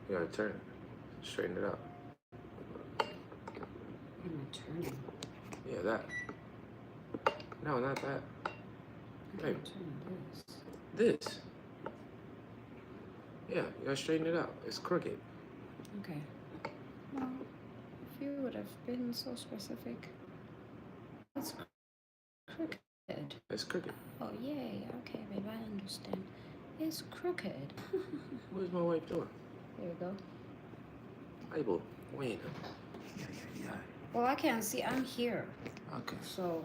You gotta turn it. Straighten it out. What am I turning? Yeah, that. No, not that. I Maybe. can turn this. This. Yeah, you gotta straighten it out. It's crooked. Okay. Well, if you would have been so specific. It's crooked. It's crooked. Oh, yay. Okay, babe, I understand. It's crooked. What is my wife doing? There we go. Bible. Wait. Yeah. Well, I can't see. I'm here. Okay. So,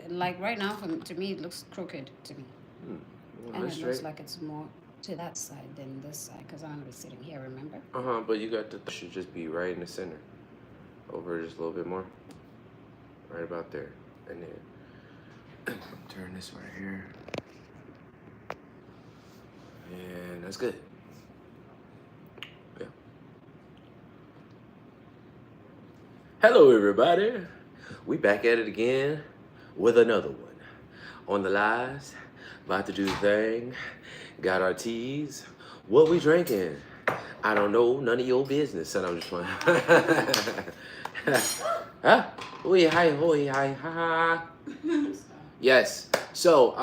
like right now, to me, it looks crooked to me. Well, And it straight. looks like it's more to that side than this side because I'm going to be sitting here, remember? But you got the should just be right in the center. Over just a little bit more. Right about there. And then turn this right here. And that's good. Yeah. Hello everybody. We back at it again with another one. On the lives, about to do the thing. Got our teas. What we drinking? I don't know, none of your business. And I'm just playing. Huh? Oi, hi, hoi, hi, ha. Yes. So,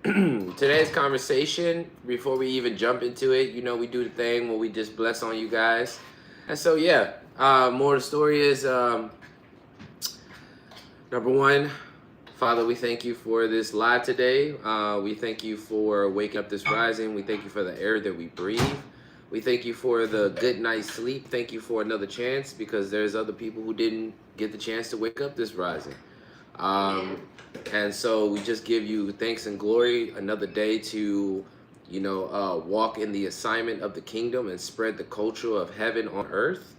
today's conversation, before we even jump into it, you know, we do the thing where we just bless on you guys. And so, yeah, more of the story is, number one, Father, we thank you for this live today. We thank you for waking up this rising. We thank you for the air that we breathe. We thank you for the good night's sleep. Thank you for another chance because there's other people who didn't get the chance to wake up this rising. And so we just give you thanks and glory, another day to, walk in the assignment of the kingdom and spread the culture of heaven on earth.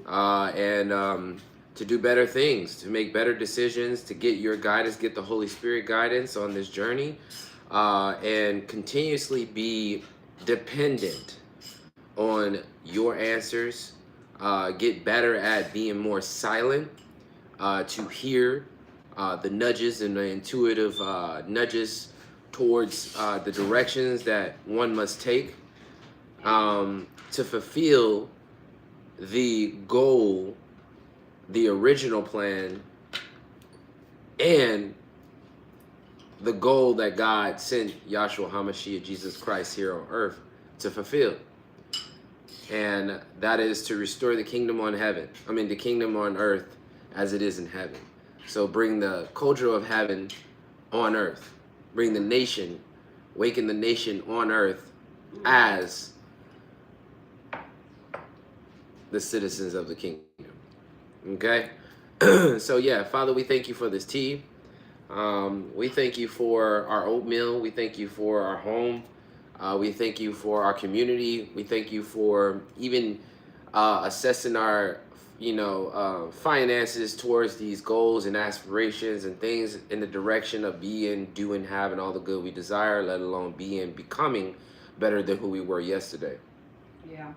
And to do better things, to make better decisions, to get your guidance, get the Holy Spirit guidance on this journey, and continuously be dependent on your answers. Get better at being more silent, to hear the nudges and the intuitive nudges towards the directions that one must take, to fulfill the goal, the original plan, and the goal that God sent Yahshua HaMashiach, Jesus Christ, here on earth to fulfill. And that is to restore the kingdom the kingdom on earth as it is in heaven. So bring the culture of heaven on earth. Bring the nation, waken the nation on earth as the citizens of the kingdom. Okay? So yeah, Father, we thank you for this tea. We thank you for our oatmeal. We thank you for our home. We thank you for our community. We thank you for even assessing our, finances towards these goals and aspirations and things in the direction of being, doing, having all the good we desire, let alone being, becoming better than who we were yesterday. Yeah.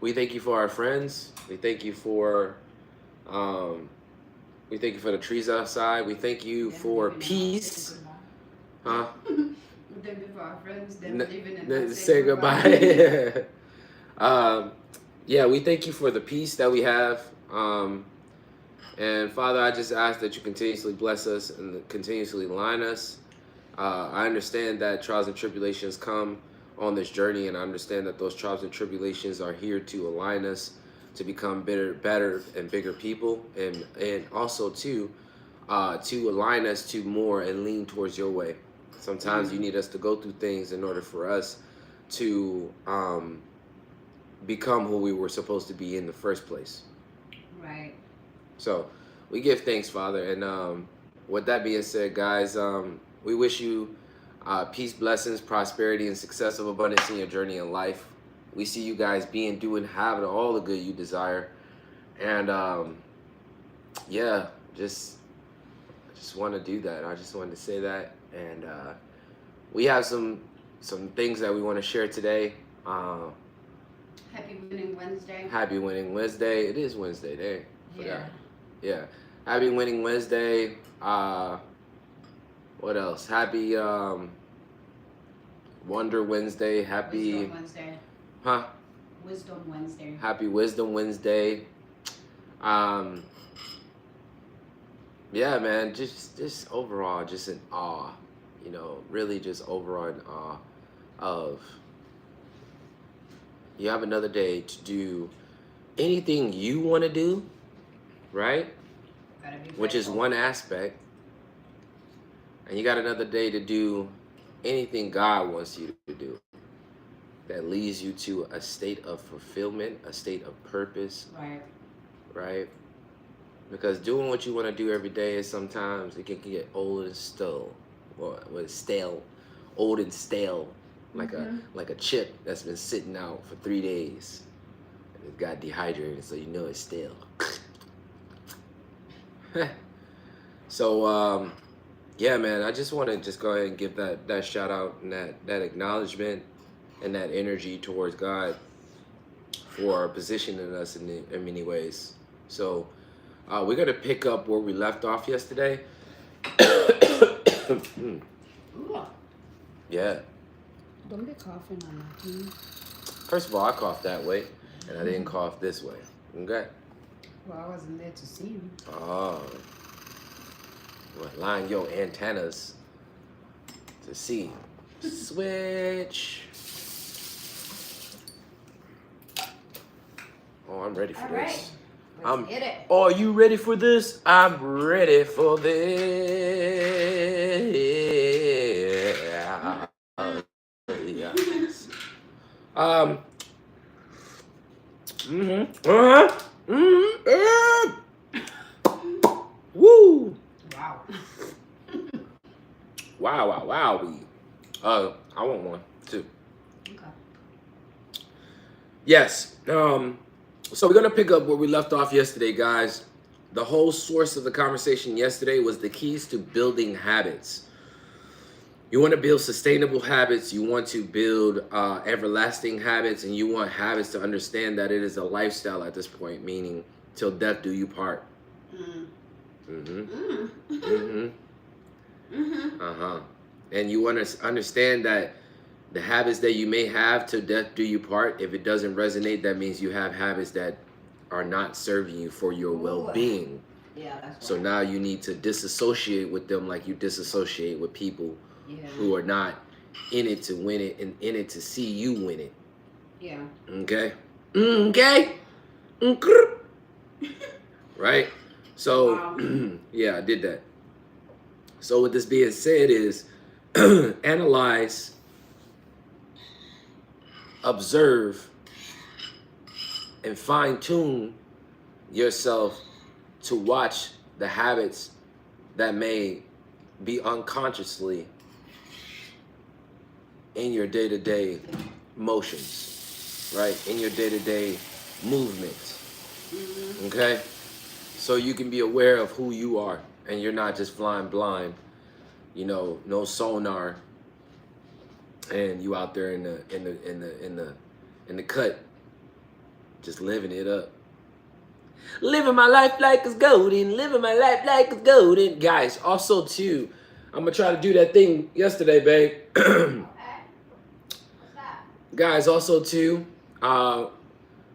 We thank you for our friends. We thank you for the trees outside. We thank you for peace. Huh? We thank you for our friends, them living and say goodbye. Yeah, we thank you for the peace that we have. And Father, I just ask that you continuously bless us and continuously line us. I understand that trials and tribulations come on this journey, and I understand that those trials and tribulations are here to align us to become better and bigger people, and also to align us to more and lean towards your way. Sometimes you need us to go through things in order for us to become who we were supposed to be in the first place. Right. So we give thanks, Father. And with that being said, guys, we wish you peace, blessings, prosperity, and success of abundance in your journey in life. We see you guys being, doing, having all the good you desire. And yeah, just want to do that. I just wanted to say that. And we have some things that we want to share today. Happy Winning Wednesday. Happy Winning Wednesday. It is Wednesday day. Yeah. Yeah. Happy Winning Wednesday. What else? Happy Wonder Wednesday. Wisdom Wednesday. Huh? Wisdom Wednesday. Happy Wisdom Wednesday. Yeah, man, just overall, just in awe, really just overall in awe of you have another day to do anything you want to do, right? Gotta be Which is grateful. one aspect, and you got another day to do anything God wants you to do that leads you to a state of fulfillment, a state of purpose, Right. right? Because doing what you want to do every day is sometimes it can get old and stale, or stale, old and stale, like a chip that's been sitting out for 3 days and it got dehydrated, so you know it's stale. So yeah, man, I just want to just go ahead and give that shout out and that acknowledgement and that energy towards God for positioning us in many ways. So we're gonna pick up where we left off yesterday. Ooh. Yeah. Don't be coughing on that. First of all, I coughed that way, and I didn't cough this way. Okay. Well, I wasn't there to see you. Oh. Well, line your antennas to see. Switch. Oh, I'm ready for All this. right. Let's hit it. Oh, are you ready for this? I'm ready for this. Yes. Woo. Wow. Wow. I want one too. Okay. Yes. So we're gonna pick up where we left off yesterday, guys. The whole source of the conversation yesterday was the keys to building habits. You want to build sustainable habits. You want to build everlasting habits, and you want habits to understand that it is a lifestyle at this point, meaning till death do you part. And you want to understand that the habits that you may have till death do you part, if it doesn't resonate, that means you have habits that are not serving you for your well-being. Yeah, that's right. So now you need to disassociate with them like you disassociate with people who are not in it to win it and in it to see you win it. Yeah. Okay? Right? So, Wow. yeah, I did that. So with this being said is analyze, observe, and fine-tune yourself to watch the habits that may be unconsciously in your day-to-day motions, right? In your day-to-day movement, okay? So you can be aware of who you are, and you're not just flying blind, no sonar, and you out there in the cut, just living it up. Living my life like it's golden. Living my life like it's golden. Guys, also too, I'm gonna try to do that thing yesterday, babe. Okay. What's that? Guys, also too,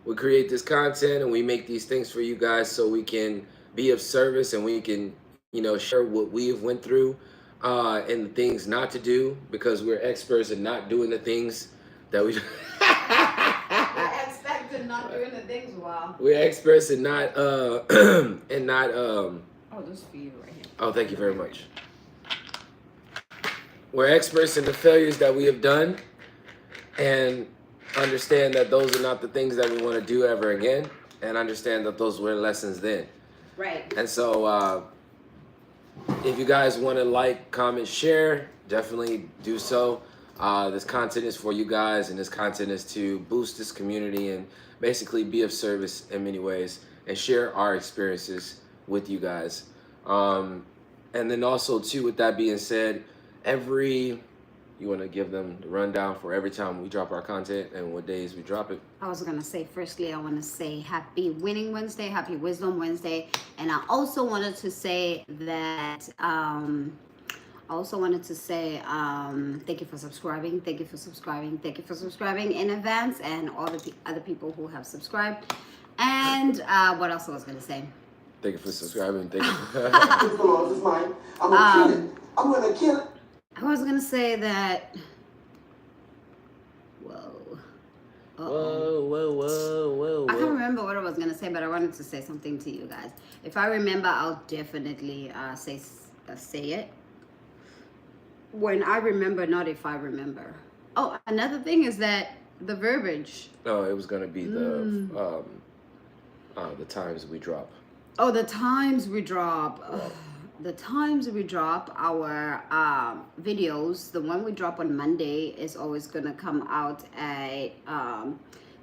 we create this content and we make these things for you guys so we can be of service and we can, share what we've went through and the things not to do, because we're experts in not doing the things that we. I expected not doing the things well. We're experts in not Oh, this is for you right here. Oh, thank you very much. We're experts in the failures that we have done, and understand that those are not the things that we want to do ever again, and understand that those were lessons then. Right. And so if you guys want to like, comment, share, definitely do so. This content is for you guys, and this content is to boost this community and basically be of service in many ways and share our experiences with you guys. And then also too, with that being said, you want to give them the rundown for every time we drop our content and what days we drop it? I was going to say, firstly, I want to say happy Winning Wednesday, happy Wisdom Wednesday. And I also wanted to say that I also wanted to say thank you for subscribing. Thank you for subscribing. Thank you for subscribing in advance, and all the other people who have subscribed. And what else I was going to say? Thank you for subscribing. Thank you. This is mine. I'm gonna kill it. I'm gonna kill it. I was going to say that. Whoa. Whoa. I can't remember what I was going to say, but I wanted to say something to you guys. If I remember, I'll definitely say it. When I remember, not if I remember. Oh, another thing is that the verbiage. No, it was gonna be the times we drop. Oh, the times we drop. The times we drop our videos. The one we drop on Monday is always gonna come out at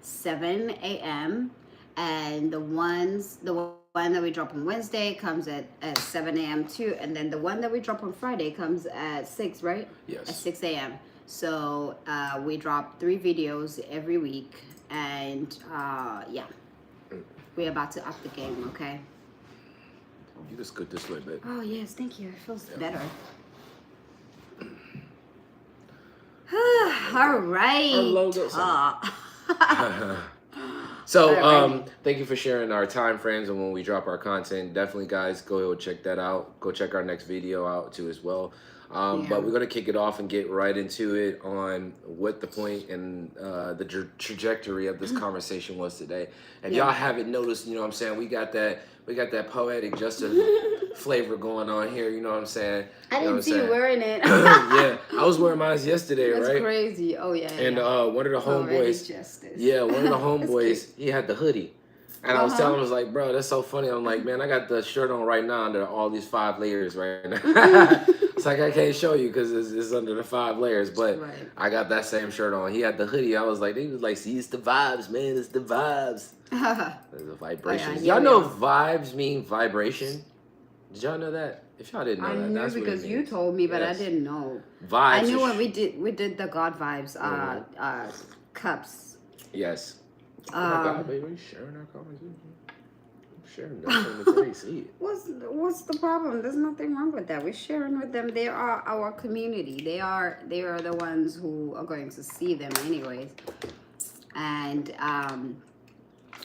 7 a.m. and the one that we drop on Wednesday comes at 7 a.m. too, and then the one that we drop on Friday comes at 6, right? Yes. At 6 a.m. So we drop 3 videos every week, and yeah, we're about to up the game, okay? You just scoot this way, babe. Oh yes, thank you. It feels better. All right. Our logo. So, Alrighty. thank you for sharing our time frames and when we drop our content. Definitely, guys, go check that out. Go check our next video out too as well. But we're gonna kick it off and get right into it on what the point and the trajectory of this conversation was today. And y'all haven't noticed, you know what I'm saying? We got that poetic justice flavor going on here. You know what I'm saying? I didn't see you wearing it. Yeah, I was wearing mine yesterday, That's right? crazy. Oh yeah. And one of the Poetic homeboys, justice. yeah, one of the That's homeboys, he had the hoodie. And I was telling him, I was like, bro, that's so funny. I'm like, man, I got the shirt on right now under all these 5 layers right now. It's like, I can't show you because it's under the 5 layers, but I got that same shirt on. He had the hoodie. I was like, he was like, see, it's the vibes, man. It's the vibes. The vibrations. Yeah, Y'all know vibes mean vibration? Did y'all know that? If y'all didn't know I that, knew that's because what it you means. told me, but Yes. I didn't know. Vibes. I knew when we did the God vibes cups. Yes. Oh my God, baby, we sharing our conversation. I'm sharing nothing until they see it. What's the problem? There's nothing wrong with that. We're sharing with them. They are our community. They are the ones who are going to see them anyways. And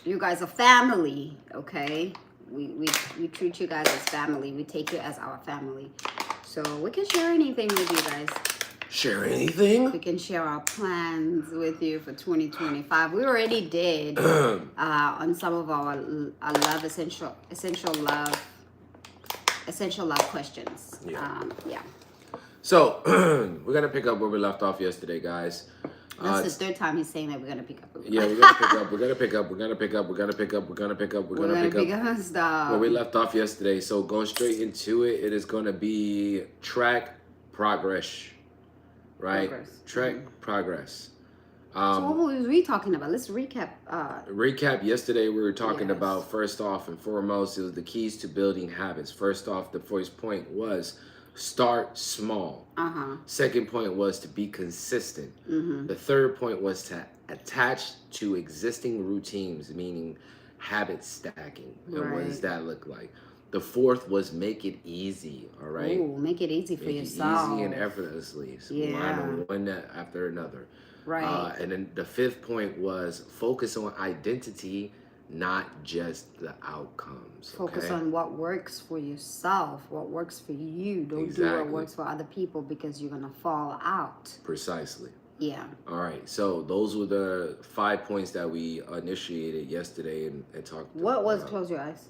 you guys are family, okay? We treat you guys as family. We take you as our family. So we can share anything with you guys. Share anything? We can share our plans with you for 2025. We already did on some of our love essential love questions. Yeah. So we're gonna pick up where we left off yesterday, guys. That's the 3rd time he's saying that we're gonna pick up. Yeah, we're gonna pick up. We're gonna pick up. Stop. Where we left off yesterday. So going straight into it, it is gonna be track progress. Right? Progress. So what was we talking about? Let's recap. Recap yesterday, we were talking about, first off and foremost, it was the keys to building habits. First off, the first point was start small. Second point was to be consistent. The third point was to attach to existing routines, meaning habit stacking. And what does that look like? The fourth was make it easy, all right? Ooh, make it easy for yourself. Easy and effortlessly. So one after another. Right. And then the 5th point was focus on identity, not just the outcomes. Focus on what works for yourself, what works for you. Don't do what works for other people because you're going to fall out. Precisely. Yeah. All right. So those were the 5 points that we initiated yesterday and talked about. Close your eyes.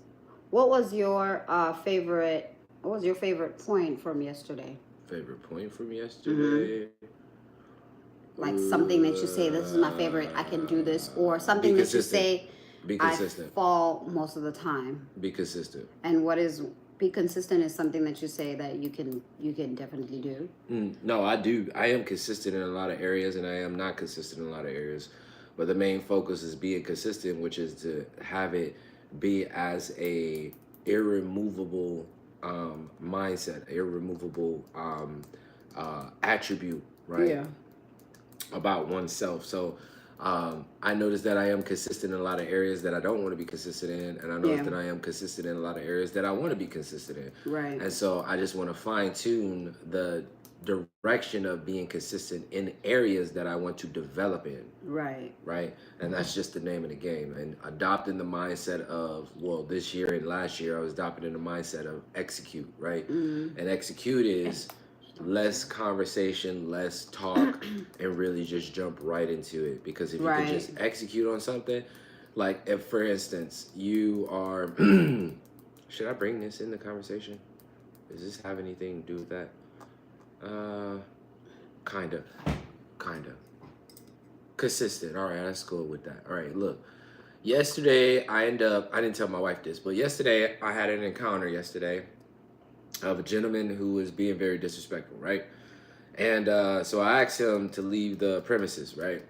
What was your favorite point from yesterday? Favorite point from yesterday? Like something that you say, this is my favorite, I can do this, or something that you say, be consistent. I fall most of the time. Be consistent. And be consistent is something that you say that you can definitely do. No, I do. I am consistent in a lot of areas, and I am not consistent in a lot of areas. But the main focus is being consistent, which is to have it be as a irremovable mindset, irremovable attribute, right? Yeah. About oneself. So I noticed that I am consistent in a lot of areas that I don't want to be consistent in, and I noticed Yeah. that I am consistent in a lot of areas that I want to be consistent in. Right. And so I just want to fine tune the direction of being consistent in areas that I want to develop in. Right. Right? And that's just the name of the game. And adopting the mindset of, well, this year and last year, I was adopting the mindset of execute, right? Mm. And execute is less conversation, less talk, and really just jump right into it. Because if you can just Right. execute on something, like if, for instance, you are, should I bring this in the conversation? Does this have anything to do with that? Kinda. Consistent. All right, let's go with that. All right, look. Yesterday, I didn't tell my wife this, but yesterday I had an encounter yesterday of a gentleman who was being very disrespectful, right? And so I asked him to leave the premises, right?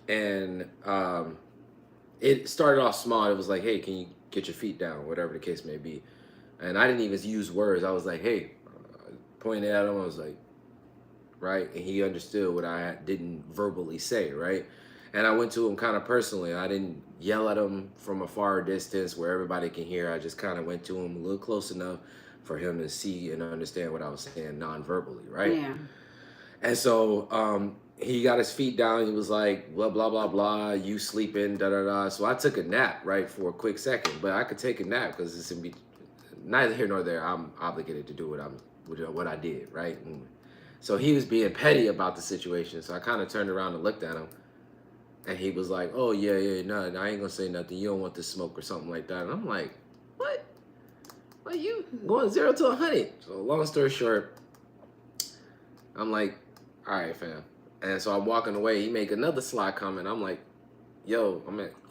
And it started off small. It was like, hey, can you get your feet down, whatever the case may be. And I didn't even use words. I was like, hey, pointing at him, I was like, right? And he understood what I didn't verbally say, right? And I went to him kind of personally. I didn't yell at him from a far distance where everybody can hear. I just kind of went to him a little close enough for him to see and understand what I was saying non-verbally, right? Yeah. And so he got his feet down. He was like, blah, blah, blah, blah, you sleeping, da, da, da. So I took a nap, right, for a quick second. But I could take a nap because it's neither here nor there. I'm obligated to do what I did, right? And so he was being petty about the situation. So I kind of turned around and looked at him. And he was like, oh, yeah, no, I ain't going to say nothing. You don't want this smoke or something like that. And I'm like, what? Like, you going 0 to 100. So long story short, I'm like, all right, fam. And so I'm walking away. He make another sly comment. I'm like, yo,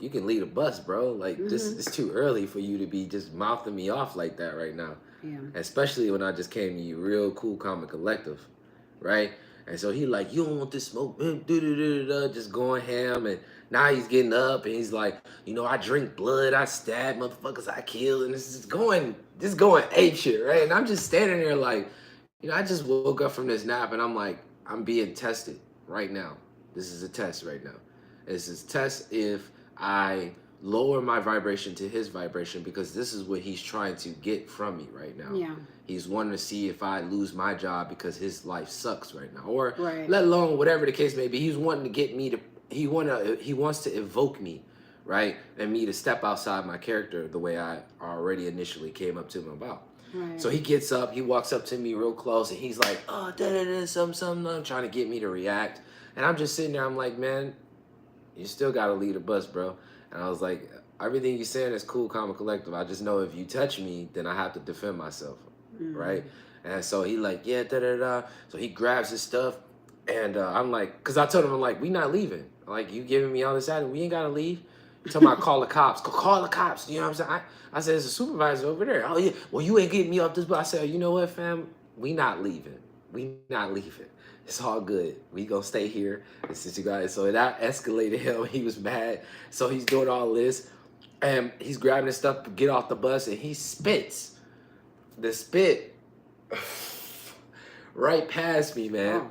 you can lead a bus, bro. Like, this it's too early for you to be just mouthing me off like that right now. Yeah. Especially when I just came to you real cool, calm, and collective, right? And so he like, you don't want this smoke, just going ham. And now he's getting up and he's like, I drink blood, I stab motherfuckers, I kill, and this is going ape shit, right? And I'm just standing there like, I just woke up from this nap and I'm like, I'm being tested right now. This is a test right now. This is a test if I lower my vibration to his vibration, because this is what he's trying to get from me right now. Yeah. He's wanting to see if I lose my job because his life sucks right now, or Right. let alone whatever the case may be. He's wanting to get me to. He wants to evoke me, right, and me to step outside my character the way I already initially came up to him about. Right. So he gets up, he walks up to me real close, and he's like, oh, something, trying to get me to react. And I'm just sitting there, I'm like, man, you still got to lead a bus, bro. And I was like, everything you're saying is cool, calm, and collective. I just know if you touch me, then I have to defend myself, right? And so he like, yeah, da-da-da. So he grabs his stuff, and I'm like, because I told him, I'm like, we not leaving. Like, you giving me all this attitude, we ain't got to leave. You talking about call the cops. Call the cops. You know what I'm saying? I said, there's a supervisor over there. Oh, yeah. Well, you ain't getting me off this bus. I said, you know what, fam? We not leaving. We not leaving. It's all good. We gonna stay here. And since you guys, so that escalated him. He was mad. So he's doing all this. And he's grabbing his stuff to get off the bus. And he spits. The spit right past me, man. Oh.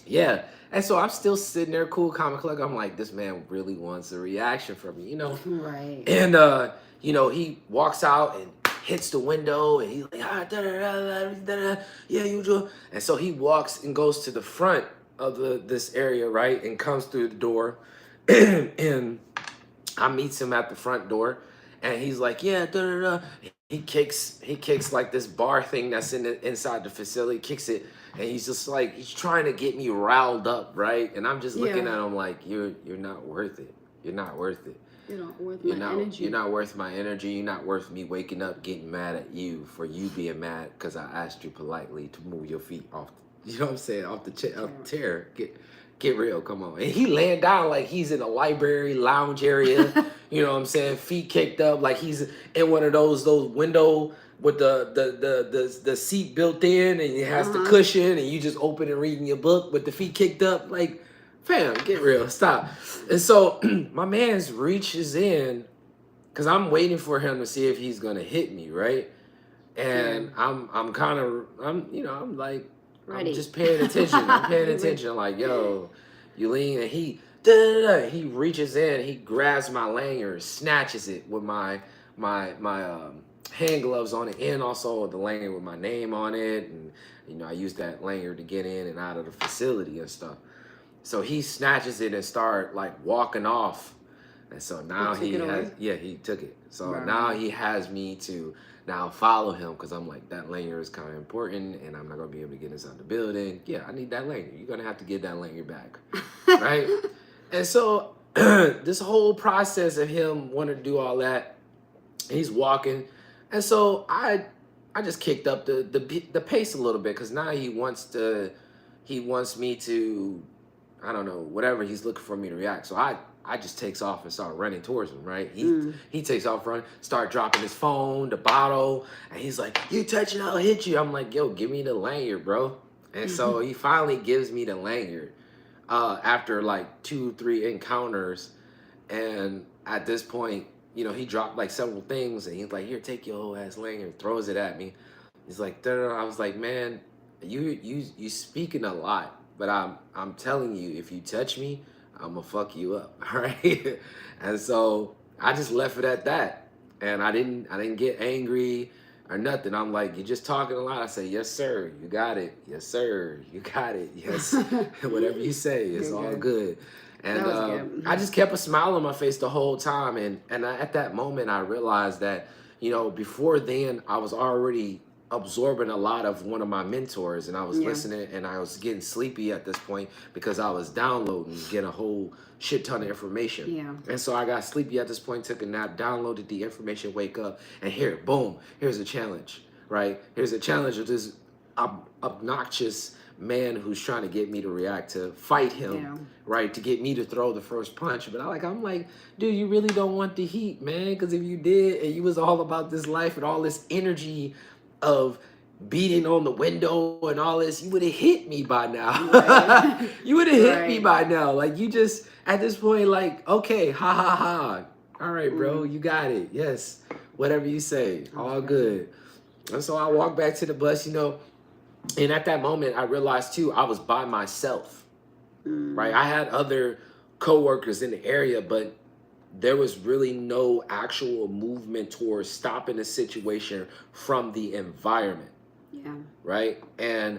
Yeah. And so I'm still sitting there, cool, calm, and collected. I'm like, this man really wants a reaction from me, Right. And, he walks out and hits the window, and he's like, yeah, you do. And so he walks and goes to the front of this area, right, and comes through the door. And I meets him at the front door, and he's like, yeah, He kicks like this bar thing that's inside the facility, kicks it. And he's just like, he's trying to get me riled up, right? And I'm just looking at him like, you're not worth it. You're not worth it. You're not worth my energy. You're not worth my energy. You're not worth me waking up getting mad at you for you being mad because I asked you politely to move your feet off. You know what I'm saying? Off the chair. Get real. Come on. And he laying down like he's in a library lounge area. You know what I'm saying? Feet kicked up like he's in one of those window with the seat built in, and it has the cushion, and you just open and reading your book with the feet kicked up. Like, fam, get real, stop. And so my man's reaches in, because I'm waiting for him to see if he's gonna hit me, right? And I'm like, ready. I'm just paying attention. I'm paying attention, like, yo, you lean, and he He reaches in, he grabs my lanyard, snatches it with my hand gloves on it, and also the lanyard with my name on it. And I use that lanyard to get in and out of the facility and stuff. So he snatches it and start like walking off. And so now he took it. So now he has me to now follow him because I'm like, that lanyard is kind of important and I'm not going to be able to get inside the building. Yeah, I need that lanyard. You're going to have to get that lanyard back. Right? And so this whole process of him wanting to do all that, he's walking. And so I just kicked up the pace a little bit because now he wants me to, I don't know, whatever he's looking for me to react. So I just takes off and start running towards him, right? He takes off running, start dropping his phone, the bottle, and he's like, "You touch it, I'll hit you." I'm like, "Yo, give me the lanyard, bro." And so he finally gives me the lanyard after like 2-3 encounters. And at this point, he dropped like several things and he's like, "Here, take your old ass lanyard," throws it at me. He's like, "Duh." I was like, "Man, you speaking a lot, but I'm telling you, if you touch me, I'm gonna fuck you up." All right. And so I just left it at that. And I didn't get angry or nothing. I'm like, "You're just talking a lot." I say, "Yes, sir. You got it. Yes, sir. You got it. Yes." Whatever you say, it's all good. And I just kept a smile on my face the whole time. And at that moment, I realized that, before then, I was already absorbing a lot of one of my mentors, and I was listening, and I was getting sleepy at this point because I was downloading, getting a whole shit ton of information. Yeah. And so I got sleepy at this point, took a nap, downloaded the information, wake up, and here, boom, here's a challenge, right? Here's a challenge of this obnoxious man who's trying to get me to react, to fight him, right? To get me to throw the first punch. But I'm like, dude, you really don't want the heat, man. Because if you did, and you was all about this life and all this energy of beating on the window and all this, you would have hit me by now. Right. You would have hit me by now. Like, you just, at this point, like, okay, ha ha ha. All right, bro, you got it. Yes, whatever you say, all good. And so I walked back to the bus, and at that moment, I realized too, I was by myself, right? I had other coworkers in the area, but there was really no actual movement towards stopping the situation from the environment. Yeah. Right? And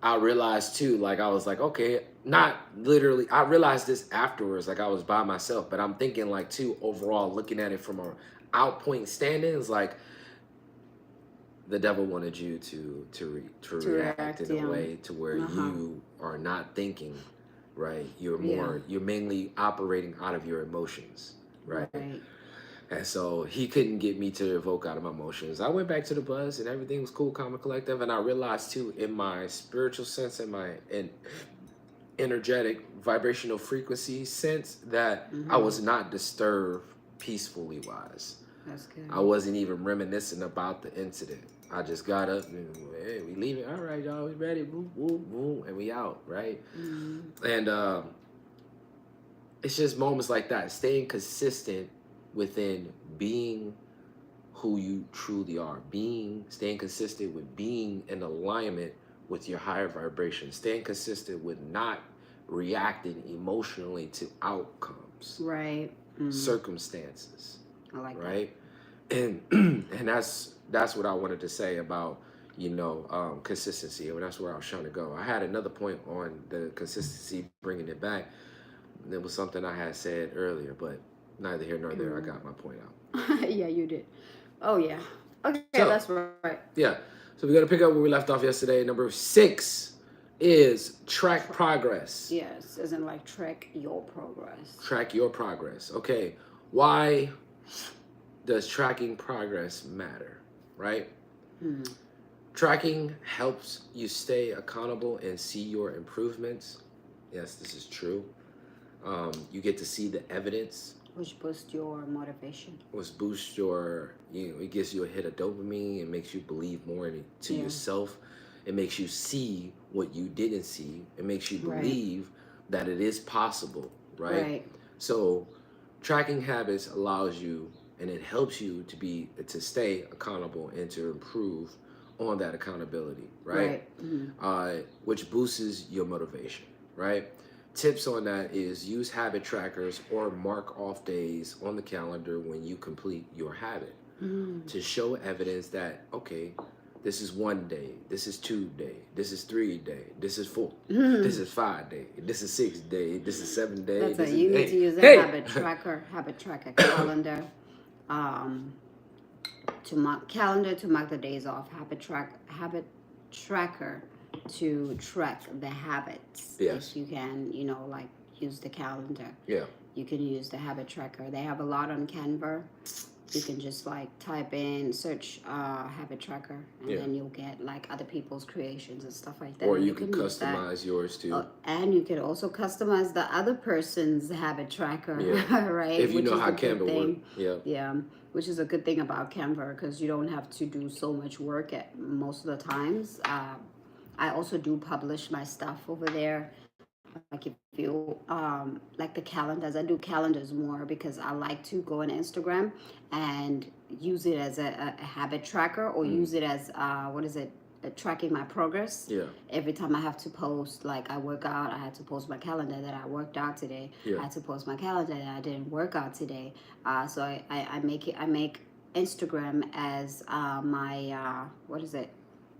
I realized too, like, I was like, okay, not literally, I realized this afterwards, like I was by myself, but I'm thinking like too, overall, looking at it from a outpoint standing, is like, the devil wanted you to react in a way to where you are not thinking, right? You're mainly operating out of your emotions, right? And so he couldn't get me to evoke out of my emotions. I went back to the bus and everything was cool, calm, and collective. And I realized too, in my spiritual sense and my energetic vibrational frequency sense, that I was not disturbed peacefully wise. That's good. I wasn't even reminiscing about the incident. I just got up and, hey, we leaving. All right, y'all, we ready. Woo, woo, woo, and we out, right? And it's just moments like that, staying consistent within being who you truly are, staying consistent with being in alignment with your higher vibration, staying consistent with not reacting emotionally to outcomes, right? Circumstances. I like right? And that's what I wanted to say about consistency, and that's where I was trying to go. I had another point on the consistency, bringing it back. And it was something I had said earlier, but neither here nor there. I got my point out. Yeah, you did. Oh yeah. Okay, so, that's right. Yeah. So we're gonna pick up where we left off yesterday. Number 6 is track progress. Yes, as in like track your progress. Track your progress. Okay. Why does tracking progress matter, right? Tracking helps you stay accountable and see your improvements. Yes, this is true. You get to see the evidence. Which boosts your motivation. Which boosts your, it gives you a hit of dopamine. It makes you believe more into yourself. It makes you see what you didn't see. It makes you believe that it is possible, right? So tracking habits allows you, and it helps you to stay accountable and to improve on that accountability, right? Which boosts your motivation, right? tips on that is use habit trackers or mark off days on the calendar when you complete your habit to show evidence that, okay, this is 1 day, this is 2 day, this is 3 day, this is 4, this is 5 day, this is 6 day, this is 7 day. That's this it. is You need hey, to use a hey. habit tracker calendar, to mark the days off. Habit tracker to track the habits. Yes. If you can, like use the calendar. Yeah. You can use the habit tracker. They have a lot on Canva. You can just like type in, search habit tracker, and then you'll get like other people's creations and stuff like that. Or and you can customize yours too. And you can also customize the other person's habit tracker, right? If you know how Canva works. Yeah. Yeah, which is a good thing about Canva because you don't have to do so much work at most of the times. I also do publish my stuff over there. Like if you like the calendars, I do calendars more because I like to go on Instagram and use it as a habit tracker or use it as tracking my progress. Yeah. Every time I have to post, like I work out, I had to post my calendar that I worked out today. Yeah. I had to post my calendar that I didn't work out today. So I make Instagram as my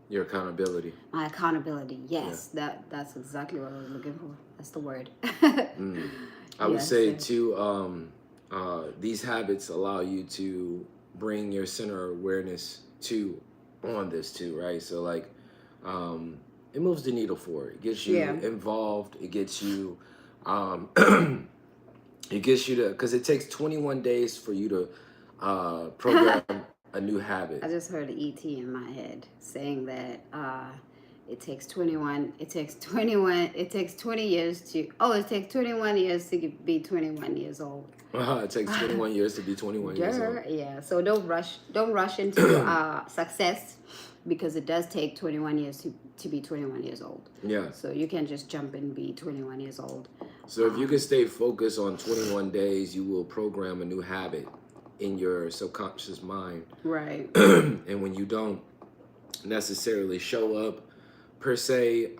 Your accountability. my accountability. Yes, that's exactly what I was looking for. That's the word. I would Yes. say too, these habits allow you to bring your center of awareness on this too, right? So like, it moves the needle forward. It gets you involved. It gets you, because it takes 21 days for you to program a new habit. I just heard an ET in my head saying that it takes 20 years to be 21 years old. It takes 21 years to be 21 years old. Yeah, so don't rush into success because it does take 21 years to be 21 years old. Yeah. So you can't just jump and be 21 years old. So if you can stay focused on 21 days, you will program a new habit in your subconscious mind. Right. And when you don't necessarily show up per se,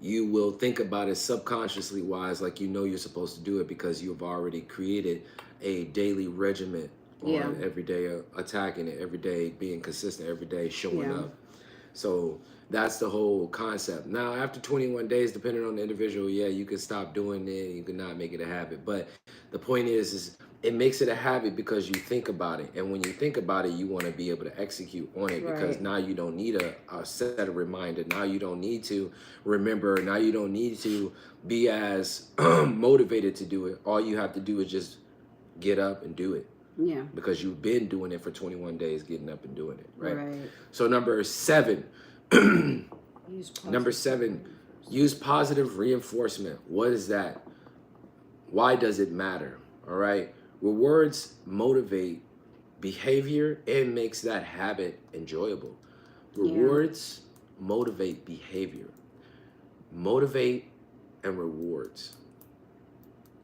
you will think about it subconsciously wise, like you know you're supposed to do it because you've already created a daily regimen on every day attacking it, every day being consistent, every day showing up. So that's the whole concept. Now, after 21 days, depending on the individual, you can stop doing it. You can not make it a habit. But the point is it makes it a habit because you think about it. And when you think about it, you want to be able to execute on it because now you don't need a set of reminder. Now you don't need to remember. Now you don't need to be as motivated to do it. All you have to do is just get up and do it. Yeah. Because you've been doing it for 21 days, getting up and doing it, right? Right. So number 7, use positive reinforcement. What is that? Why does it matter? All right. Rewards motivate behavior and makes that habit enjoyable. Rewards motivate behavior. Motivate and rewards.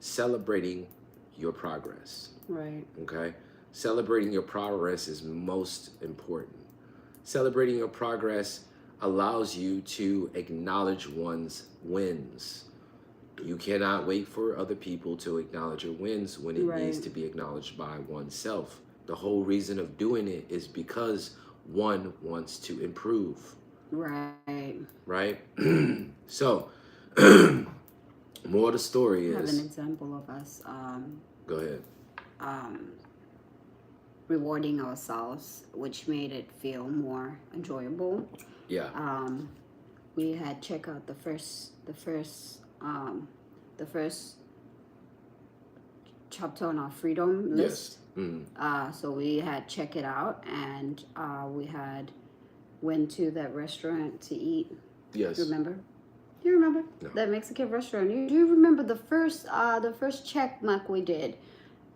Celebrating your progress. Right. Okay? Celebrating your progress is most important. Celebrating your progress allows you to acknowledge one's wins. You cannot wait for other people to acknowledge your wins when it needs to be acknowledged by oneself. The whole reason of doing it is because one wants to improve. Right. Right? So, more of the story is... I have an example of us Go ahead. Rewarding ourselves, which made it feel more enjoyable. Yeah. We had checked out the first chapter on our freedom list. Yes. Mm-hmm. So we had checked it out, and we had went to that restaurant to eat. Yes. Remember? Do you remember that Mexican restaurant? Do you remember the first check mark we did?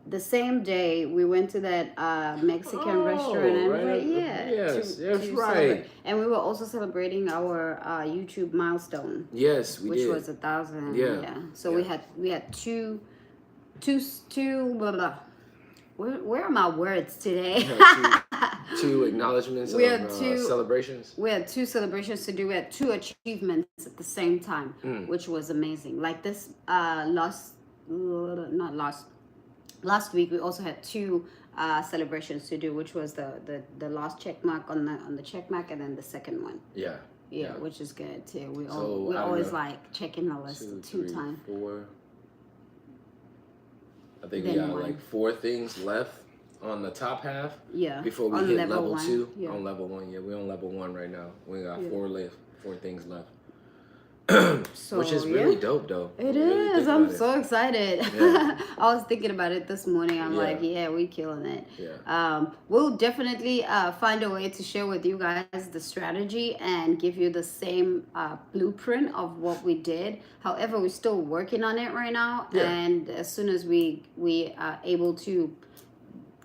The same day we went to that Mexican restaurant, and yes, that's right. Celebrate. And we were also celebrating our YouTube milestone. Yes, we did. Which was 1,000. Yeah. So we had two. Blah, blah. Where are my words today? 2 acknowledgments We of had two. celebrations. We had 2 celebrations to do. We had 2 achievements at the same time, Mm. which was amazing. Like this last week we also had 2 celebrations to do, which was the last check mark on the check mark, and then the second one. Yeah. Yeah, which is good too. We So, I always don't know, like checking the list 2, 3, 2 times. 4. I think we Then got one. like 4 things left on the top half. Yeah. Before we On hit level level 1. 2. Yeah. On level 1, yeah, we're on level 1 right now. We got Yeah. 4 things left. So, Which is really yeah. dope, though. It Really is. think I'm about it. so excited. Yeah. I was thinking about it this morning. I'm Yeah. like, yeah, we killing it. Yeah. We'll definitely find a way to share with you guys the strategy and give you the same blueprint of what we did. However, we're still working on it right now. Yeah. And as soon as we are able to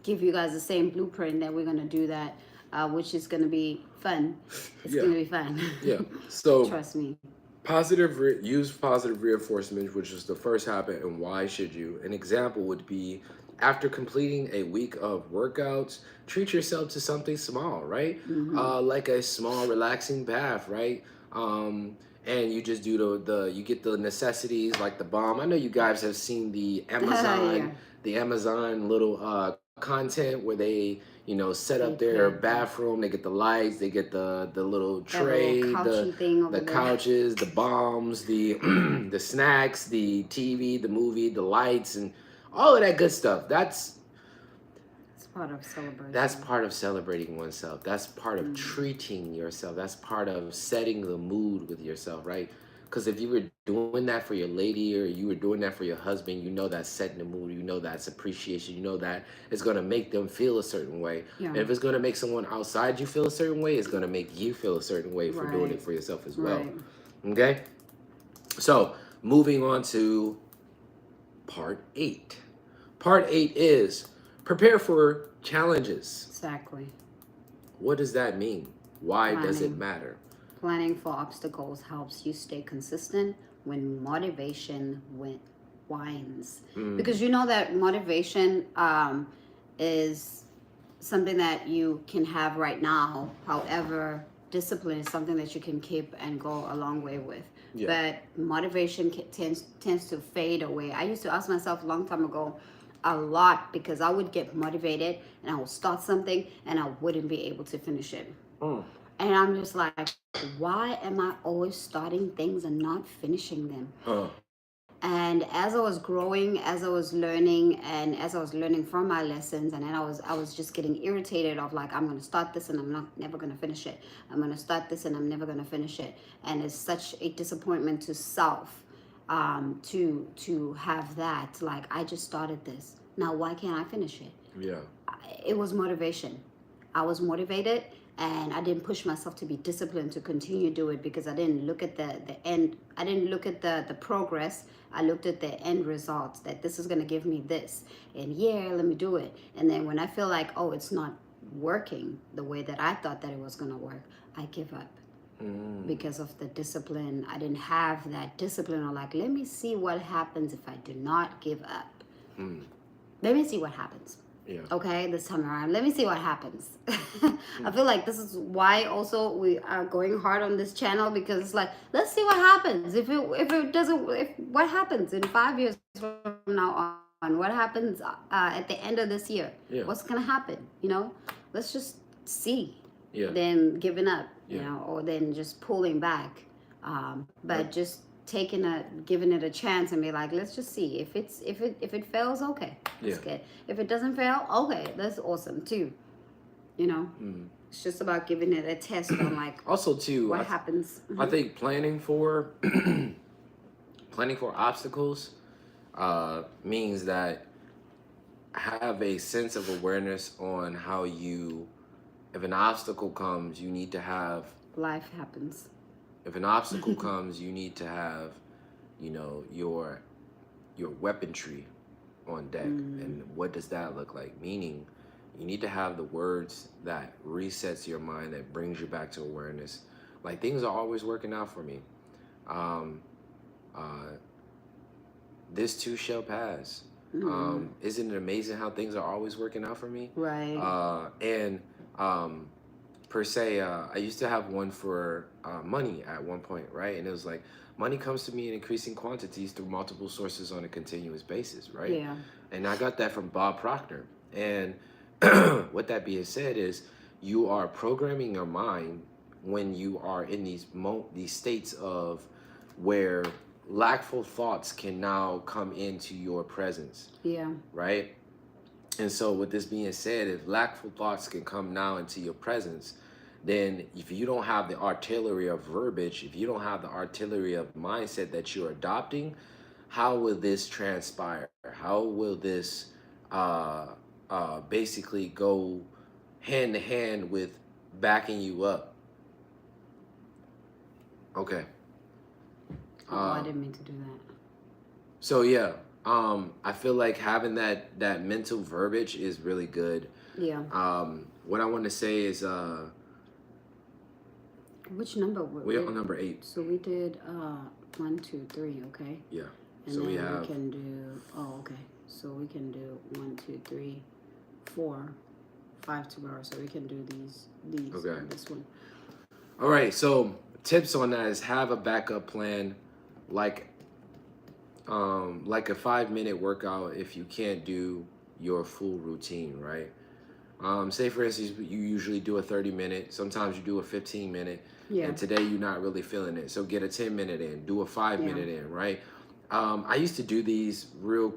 give you guys the same blueprint, that we're going to do that, which is going to be fun. It's Yeah. going to be fun. Yeah. So Trust me. use positive reinforcement, which is the first habit, and why should you? An example would be after completing a week of workouts, treat yourself to something small, right? Like a small relaxing bath, right? And you just do you get the necessities like the balm. I know you guys have seen the Amazon, Yeah. the Amazon little content where they set up They their put- bathroom. They get the lights, they get the little That tray, little couchy thing over the there. couches, the bombs, the the snacks, the TV, the movie, the lights, and all of that good stuff. That's part of celebration. That's part of celebrating oneself. That's part of treating yourself. That's part of setting the mood with yourself, right? Because if you were doing that for your lady or you were doing that for your husband, you know that's setting the mood. You know that's appreciation. You know that it's going to make them feel a certain way. Yeah. And if it's going to make someone outside you feel a certain way, it's going to make you feel a certain way for doing it for yourself as well. Right. Okay? So, moving on to part 8. Part 8 is prepare for challenges. Exactly. What does that mean? Why does it Planning. matter? Planning for obstacles helps you stay consistent when motivation whines. Because you know that motivation is something that you can have right now. However, discipline is something that you can keep and go a long way with. Yeah. But motivation tends to fade away. I used to ask myself a long time ago a lot, because I would get motivated and I would start something and I wouldn't be able to finish it. And I'm just like, why am I always starting things and not finishing them? And as I was growing, as I was learning, and as I was learning from my lessons, and then I was just getting irritated of like, I'm going to start this and I'm never going to finish it. I'm going to start this and I'm never going to finish it. And it's such a disappointment to self to have that. Like, I just started this. Now, why can't I finish it? Yeah. It was motivation. I was motivated, and I didn't push myself to be disciplined to continue do it, because I didn't look at the end. I didn't look at the progress. I looked at the end results, that this is going to give me this, and yeah, let me do it. And then when I feel like, oh, it's not working the way that I thought that it was going to work, I give up. Because of the discipline. I didn't have that discipline, or like, let me see what happens if I do not give up. Let me see what happens. Yeah. Okay, this time around, let me see what happens. I feel like this is why also we are going hard on this channel, because it's like, let's see what happens. If it doesn't, what happens in 5 years from now on? What happens at the end of this year? Yeah. What's gonna happen? Let's just see. Yeah. Then giving up, Yeah. or then just pulling back. But just giving it a chance and be like, let's just see if it fails, okay, that's good. If it doesn't fail, okay, that's awesome too. It's just about giving it a test on like Also, too, what happens. I think planning for obstacles means that have a sense of awareness on how if an obstacle comes, you need to have. Life happens. If an obstacle comes, you need to have, your weaponry on deck. And what does that look like? Meaning, you need to have the words that resets your mind, that brings you back to awareness. Like, things are always working out for me. This too shall pass. Isn't it amazing how things are always working out for me? Right. And per se, I used to have one for money at one point, right? And it was like, money comes to me in increasing quantities through multiple sources on a continuous basis, right? Yeah. And I got that from Bob Proctor. And with that being said, is you are programming your mind when you are in these states of where lackful thoughts can now come into your presence, Yeah. right? And so, with this being said, if lackful thoughts can come now into your presence, then if you don't have the artillery of verbiage, if you don't have the artillery of mindset that you're adopting, how will this transpire? How will this basically go hand to hand with backing you up? Okay. Oh, I didn't mean to do that. So yeah, I feel like having that mental verbiage is really good. Yeah. What I want to say is Which number were we're on number 8. So we did 1, 2, 3, okay? Yeah. And So then we have we can do, oh, okay. So we can do 1, 2, 3, 4, 5 tomorrow. So we can do these, Okay. and this one. All right. So tips on that is have a backup plan, like a 5-minute workout if you can't do your full routine, right? Say for instance, you usually do a 30-minute. Sometimes you do a 15-minute. Yeah. And today you're not really feeling it, so get a 10-minute in, do a 5-minute in, right? I used to do these real,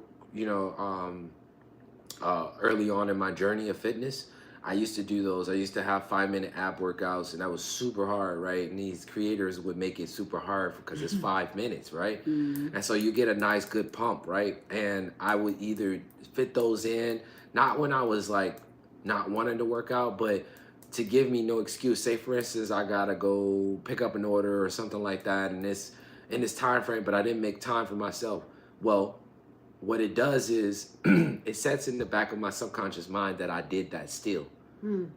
early on in my journey of fitness. I used to do those. I used to have 5-minute ab workouts, and that was super hard, right? And these creators would make it super hard because it's 5 minutes, right? And so you get a nice good pump, right? And I would either fit those in, not when I was like not wanting to work out, but to give me no excuse. Say for instance, I gotta go pick up an order or something like that in this time frame, but I didn't make time for myself. Well, what it does is it sets in the back of my subconscious mind that I did that still,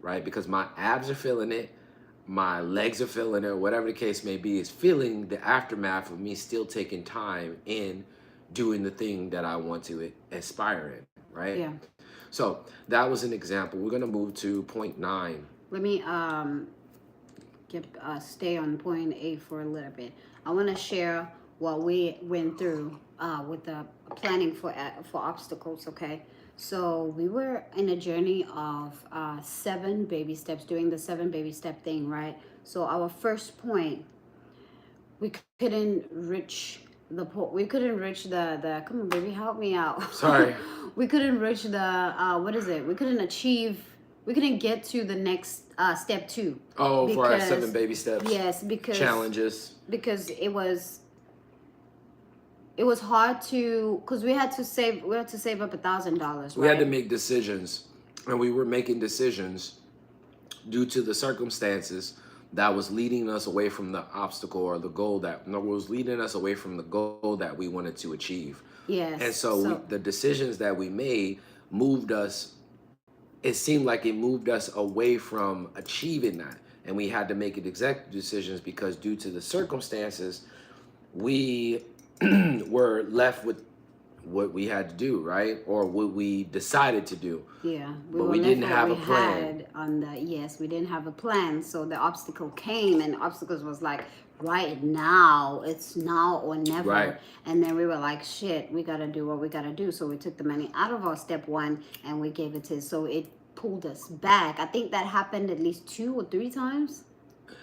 right? Because my abs are feeling it, my legs are feeling it, whatever the case may be, is feeling the aftermath of me still taking time in doing the thing that I want to aspire in, right? Yeah. So that was an example. We're gonna move to point 9. Let me stay on point 8 for a little bit. I want to share what we went through with the planning for obstacles. Okay, so we were in a journey of 7 baby steps, doing the 7 baby step thing, right? So our first point, we couldn't reach we couldn't reach the come on baby, help me out. Sorry. We couldn't reach the what is it? We couldn't get to the next step 2. Oh, for our 7 baby steps. Yes, because challenges. Because it was hard to, because we had to save up $1,000. Right? We had to make decisions, and we were making decisions due to the circumstances that was leading us away from the obstacle or the goal was leading us away from the goal that we wanted to achieve. Yes. And so the decisions that we made moved us. It seemed like it moved us away from achieving that, and we had to make executive decisions because due to the circumstances, we were left with what we had to do, right? Or what we decided to do. Yeah, but we didn't have a plan. We didn't have a plan. So the obstacle came, and obstacles was like, right now, it's now or never. Right. And then we were like, shit, we gotta do what we gotta do. So we took the money out of our step 1 and we gave it to. So it pulled us back. I think that happened at least 2 or 3 times.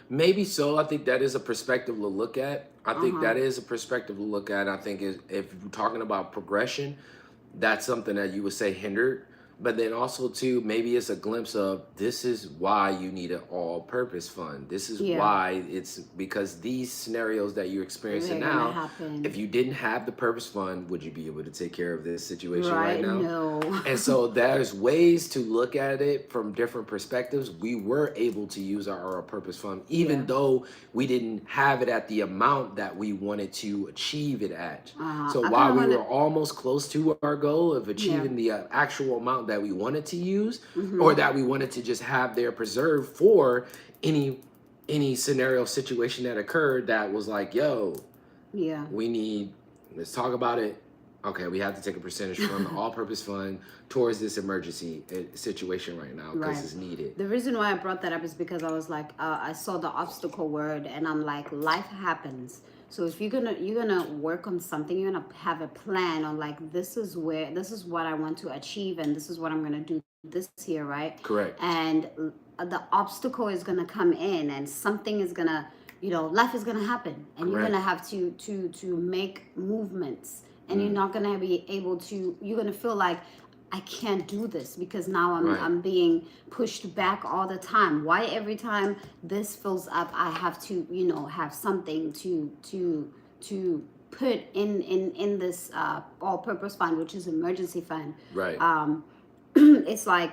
Maybe so. I think that is a perspective to look at. I think that is a perspective to look at. I think if you're talking about progression, that's something that you would say hindered. But then also too, maybe it's a glimpse of this is why you need an all-purpose fund. This is why it's because these scenarios that you're experiencing now, if you didn't have the purpose fund, would you be able to take care of this situation right now? No. And so there's ways to look at it from different perspectives. We were able to use our purpose fund, even though we didn't have it at the amount that we wanted to achieve it at. So while we were almost close to our goal of achieving the actual amount that we wanted to use, or that we wanted to just have there preserved for any scenario situation that occurred that was like, yo, let's talk about it. Okay, we have to take a percentage from the all-purpose fund towards this emergency situation right now because Right. it's needed. The reason why I brought that up is because I was like, I saw the obstacle word, and I'm like, life happens. So if you're gonna work on something, you're gonna have a plan on like this is what I want to achieve, and this is what I'm gonna do this year, right? Correct. And the obstacle is gonna come in, and something is gonna, life is gonna happen, and you're Correct. gonna have to make movements, and you're Mm. not gonna be able to. You're gonna feel like I can't do this because now I'm Right. I'm being pushed back all the time. Why every time this fills up, I have to have something to put in this all-purpose fund, which is emergency fund. Right. It's like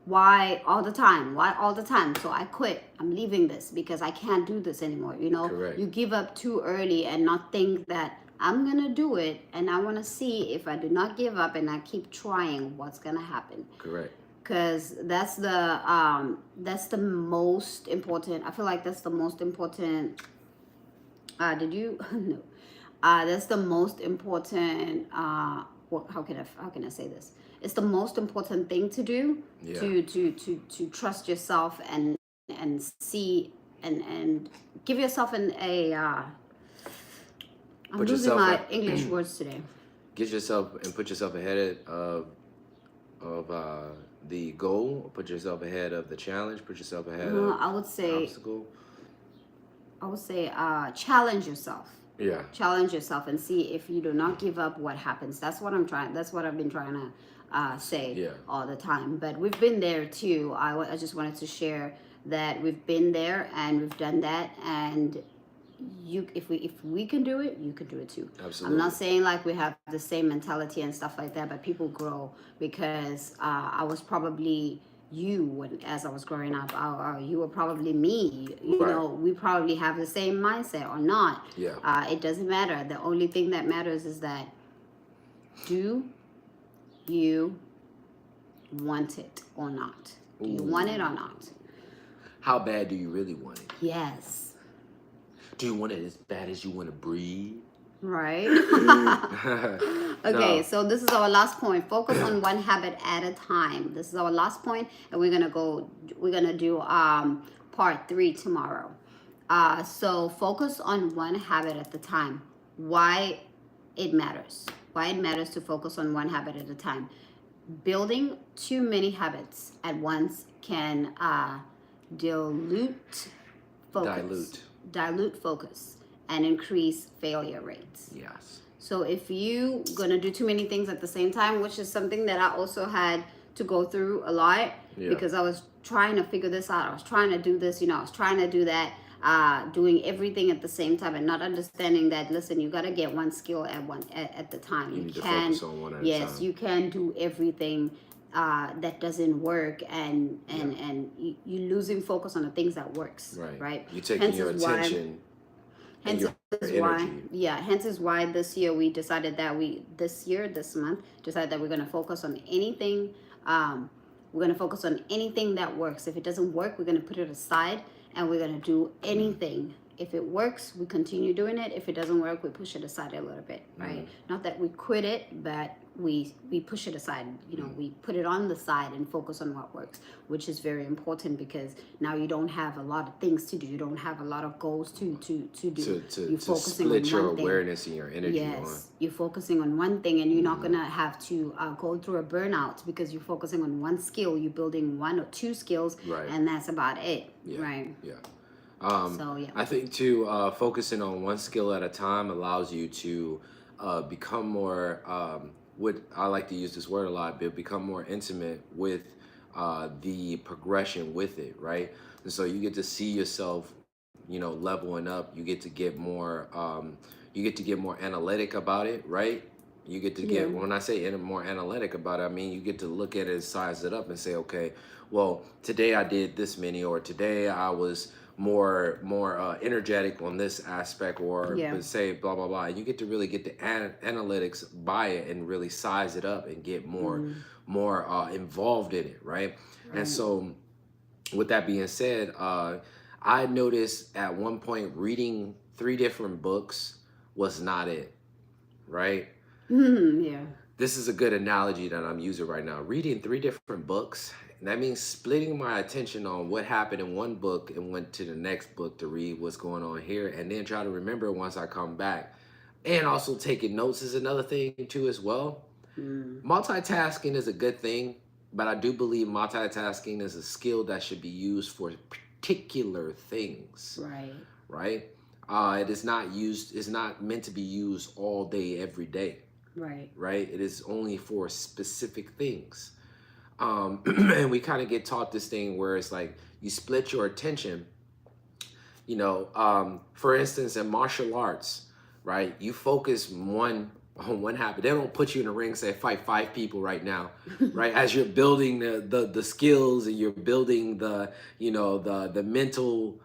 why all the time? Why all the time? So I quit. I'm leaving this because I can't do this anymore. Correct. You give up too early and not think that I'm gonna do it, and I want to see if I do not give up and I keep trying, what's gonna happen. Correct. Because that's the most important. I feel like that's the most important. Did you no? That's the most important. How can I say this? It's the most important thing to do. Yeah. To trust yourself and see and give yourself I'm Put losing yourself my at- English words today. Get yourself and put yourself ahead of the goal. Put yourself ahead of the challenge. Put yourself ahead of I would the say obstacle. challenge yourself. Yeah. Challenge yourself and see if you do not give up, what happens. That's what I've been trying to say Yeah. all the time. But we've been there too. I just wanted to share that we've been there and we've done that, and if we can do it, you can do it too. Absolutely. I'm not saying like we have the same mentality and stuff like that, but people grow because I was probably as I was growing up. You were probably me. Right. We probably have the same mindset or not. Yeah. It doesn't matter. The only thing that matters is that, do you want it or not? Do you want it or not? How bad do you really want it? Yes. Do you want it as bad as you want to breathe? Right. No. Okay, so this is our last point. Focus on one habit at a time. This is our last point, and we're gonna do part 3 tomorrow. So focus on one habit at the time. Why it matters. Why it matters to focus on one habit at a time. Building too many habits at once can dilute focus. Dilute focus and increase failure rates. Yes. So if you gonna do too many things at the same time, which is something that I also had to go through a lot, because I was trying to figure this out. I was trying to do this, I was trying to do that, doing everything at the same time and not understanding that, listen, you gotta get one skill at the time. You need to focus on one at a time. Yes, you can do everything that doesn't work, and you losing focus on the things that works. Right. You taking your attention. Hence is why this year we decided that this month decided that we're going to focus on anything. We're going to focus on anything that works. If it doesn't work, we're going to put it aside, and we're going to do anything. If it works, we continue doing it. If it doesn't work, we push it aside a little bit, right? Not that we quit it, but we push it aside. We put it on the side and focus on what works, which is very important, because now you don't have a lot of things to do. You don't have a lot of goals to do. To split your awareness and your energy on. Yes, you're focusing on one thing, and you're not gonna have to go through a burnout because you're focusing on one skill. You're building 1 or 2 skills, and that's about it, right? Yeah. I think too, focusing on one skill at a time allows you to become more, I like to use this word a lot, but become more intimate with the progression with it, right? And so you get to see yourself, leveling up. You get to get more, analytic about it, right? You get to get, when I say more analytic about it, I mean, you get to look at it, size it up, and say, okay, well, today I did this many, or today I was more energetic on this aspect, or say blah blah blah, and you get to really get the analytics by it and really size it up and get more involved in it, right? And so with that being said, I noticed at one point reading 3 different books was not it, right? Yeah. This is a good analogy that I'm using right now. Reading 3 different books, and that means splitting my attention on what happened in one book and went to the next book to read what's going on here, and then try to remember once I come back. And also taking notes is another thing too as well. Mm. Multitasking is a good thing, but I do believe multitasking is a skill that should be used for particular things, Right. right? It is not used. It's not meant to be used all day, every day, Right. right? It is only for specific things. And we kind of get taught this thing where it's like you split your attention. For instance, in martial arts, right? You focus on one habit. They don't put you in a ring, say fight 5 people right now, right? As you're building the skills and you're building the mental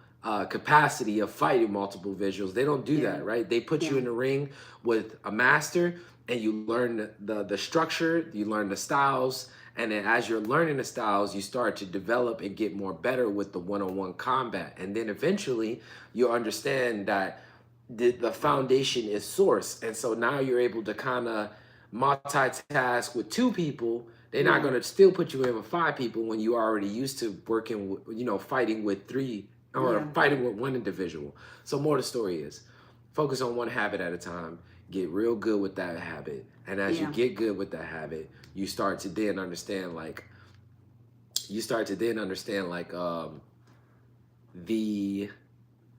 capacity of fighting multiple visuals. They don't do Yeah. that, right? They put you Yeah. in the ring with a master, and you learn the structure, you learn the styles, and then as you're learning the styles, you start to develop and get more better with the one-on-one combat. And then eventually you understand that the foundation is source. And so now you're able to kind of multitask with 2 people. They're not Yeah. going to still put you in with 5 people when you are already used to working, fighting with 3 or Yeah. fighting with one individual. So more the story is focus on one habit at a time, get real good with that habit. And as you Yeah. get good with that habit, you start to then understand the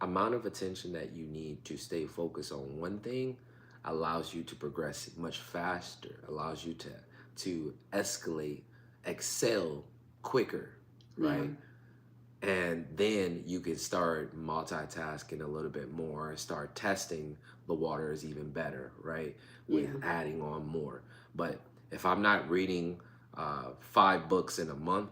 amount of attention that you need to stay focused on one thing allows you to progress much faster, allows you to escalate, excel quicker, right? And then you can start multitasking a little bit more and start testing the waters even better, right? With Yeah. adding on more. But if I'm not reading 5 books in a month,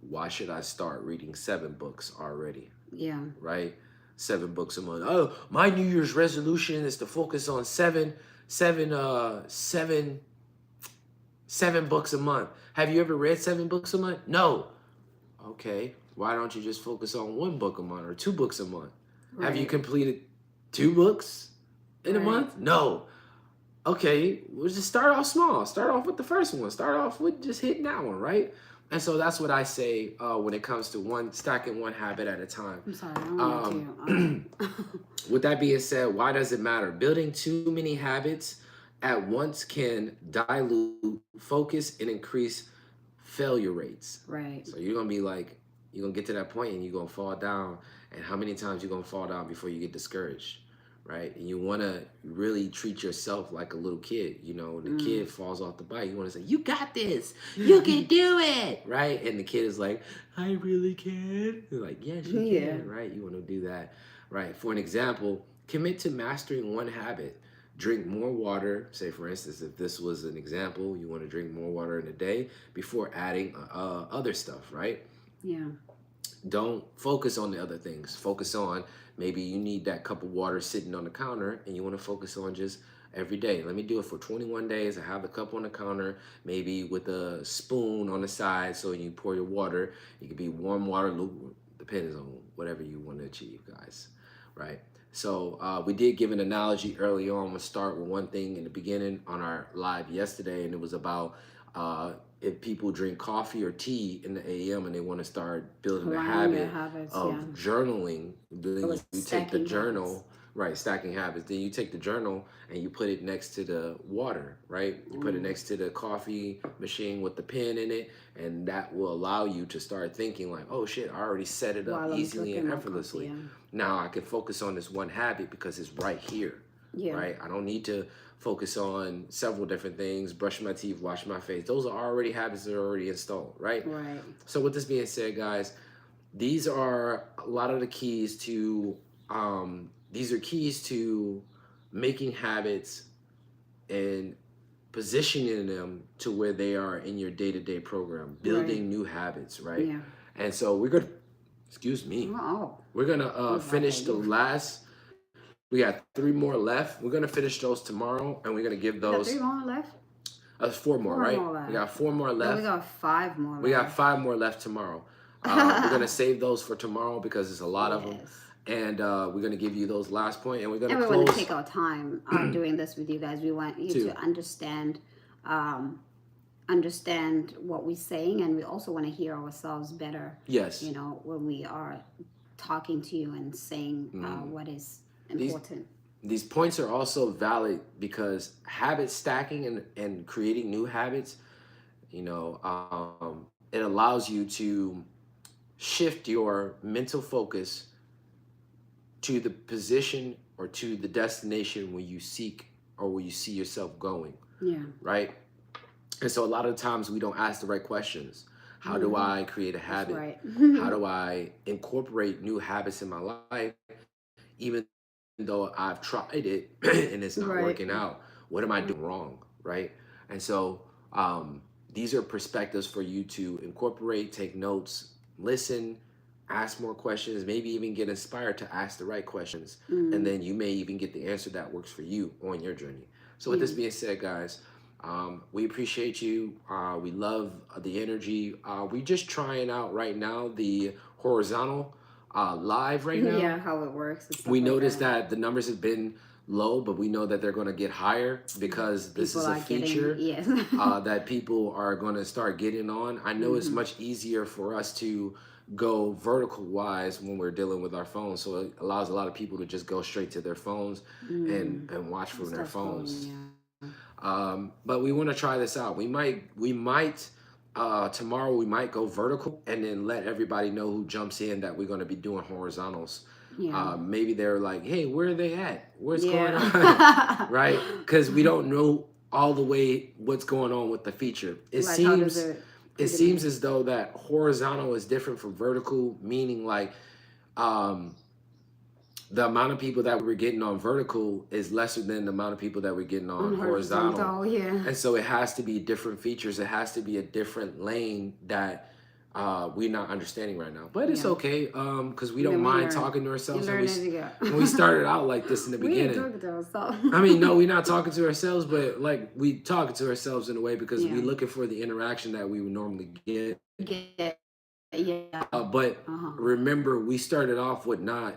why should I start reading 7 books already, Yeah. right? 7 books a month. Oh, my New Year's resolution is to focus on seven books a month. Have you ever read 7 books a month? No. Okay, why don't you just focus on 1 book a month or 2 books a month? Have you Right. completed 2 books in a Right. month? No. Okay, we'll just start off small. Start off with the first one. Start off with just hitting that one, right? And so that's what I say when it comes to stacking one habit at a time. I'm sorry. I don't need to. With that being said, why does it matter? Building too many habits at once can dilute focus and increase failure rates. Right. So you're gonna get to that point and you're gonna fall down. And how many times you're gonna fall down before you get discouraged, right? And you wanna really treat yourself like a little kid. When the kid falls off the bike, you wanna say, "You got this. You can do it," right? And the kid is like, "I really can." You're like, "Yes, you Yeah. can," right? You wanna do that, right? For an example, commit to mastering one habit. Drink more water. Say, for instance, if this was an example, you want to drink more water in a day before adding other stuff, right? Yeah. Don't focus on the other things. Focus on maybe you need that cup of water sitting on the counter and you want to focus on just every day. Let me do it for 21 days. I have the cup on the counter, maybe with a spoon on the side. So when you pour your water, it could be warm water, lukewarm, depends on whatever you want to achieve, guys, right? So we did give an analogy early on. We'll start with one thing in the beginning on our live yesterday, and it was about if people drink coffee or tea in the AM and they want to start building a Aligning your habit habits. of Yeah. journaling, then It was you take the stacking journal, habits. right, stacking habits. Then you take the journal and you put it next to the water, right? You put it next to the coffee machine with the pen in it, and that will allow you to start thinking like, oh shit, I already set it up While I'm easily and cooking my effortlessly. coffee, Now I can focus on this one habit because it's right here, Yeah. right? I don't need to focus on several different things, brush my teeth, wash my face. Those are already habits that are already installed, right? Right. So with this being said, guys, these are a lot of the keys to making habits and positioning them to where they are in your day-to-day program, building new habits, right? Yeah. And so we're gonna, excuse me, Oh. we're gonna finish the last. We got 3 more left. We're gonna finish those tomorrow, and we're gonna give We got those. 3 more left? 4 more, 4 right? more left. We got 4 more No, left. we got 5 more left. We got 5 more left tomorrow. We're gonna save those for tomorrow because there's a lot of them. Yes. And we're going to give you those last point, and we're going And to we want to close take our time doing this with you guys. We want you too. to understand what we're saying, and we also want to hear ourselves better. Yes. You know, when we are talking to you and saying what is important. These points are also valid because habit stacking and creating new habits, you know, it allows you to shift your mental focus to the position or to the destination where you seek or where you see yourself going. Yeah. Right. And so a lot of times we don't ask the right questions. How do I create a habit? Right. How do I incorporate new habits in my life, even though I've tried it and it's not Right. working out? What am I doing wrong? Right. And so these are perspectives for you to incorporate, take notes, listen, ask more questions, maybe even get inspired to ask the right questions. And then you may even get the answer that works for you on your journey. So with this being said, guys, we appreciate you. We love the energy. We're just trying out right now the horizontal live right now. Yeah, how it works. And stuff We like noticed that the numbers have been low, but we know that they're going to get higher because this People is a are getting- feature yes. that people are going to start getting on. I know it's much easier for us to go vertical wise when we're dealing with our phones, so it allows a lot of people to just go straight to their phones and watch from their phones. But we want to try this out. We might tomorrow we might go vertical and then let everybody know who jumps in that we're going to be doing horizontals. Yeah. Maybe they're like, hey, where are they at? What's Yeah. going on? Right? Because we don't know all the way what's going on with the feature. It Like, how does seems it seems as though that horizontal is different from vertical, meaning like the amount of people that we're getting on vertical is lesser than the amount of people that we're getting on horizontal. Yeah. And so it has to be different features. It has to be a different lane that we're not understanding right now. But it's okay because we don't mind talking to ourselves. When we started out like this in the beginning. We talking to ourselves. I mean, no, we're not talking to ourselves, but like we talking to ourselves in a way because we're looking for the interaction that we would normally get. But remember, we started off with no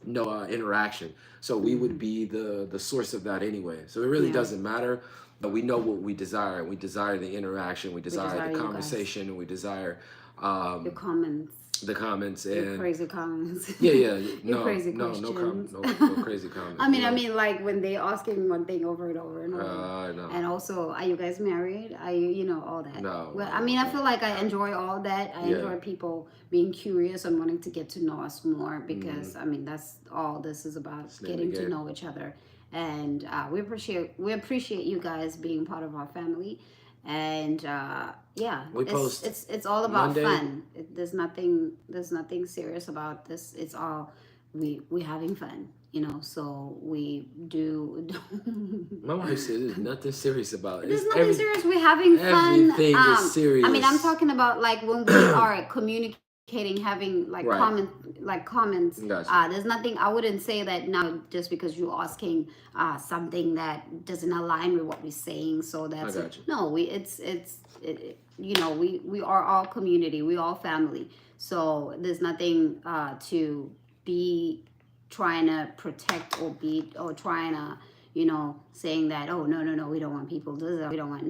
interaction, so we would be the source of that anyway. So it really doesn't matter. But we know what we desire. We desire the interaction. We desire the conversation, and we desire your comments. The comments Your and crazy comments. Yeah. No crazy questions. No crazy comments. I mean, like when they asking one thing over and over and over. No. And also, are you guys married? Are you, all that? No. Well, I mean, I feel like I enjoy all that. I enjoy people being curious and wanting to get to know us more because I mean, that's all this is about: getting to know each other. And we appreciate you guys being part of our family. And it's all about Monday. fun. There's nothing serious about this. It's all we having fun, so we do. My wife said there's nothing serious about it. There's nothing serious. We're having fun. Everything is serious. I mean, I'm talking about like when we are communicating, having like comments. Gotcha. There's nothing. I wouldn't say that now just because you're asking something that doesn't align with what we're saying. So that's I got you. No. We are all community. We all family. So there's nothing to be trying to protect or beat or trying to saying that no we don't want people to do that. We don't want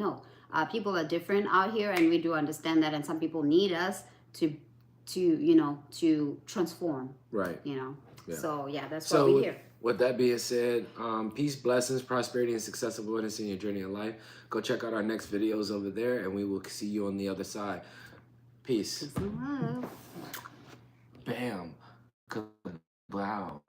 people are different out here, and we do understand that, and some people need us to transform. Right. Yeah. So that's why we're here. With that being said, peace, blessings, prosperity, and success, abundance in your journey in life. Go check out our next videos over there, and we will see you on the other side. Peace. Peace and love. Bam. Wow.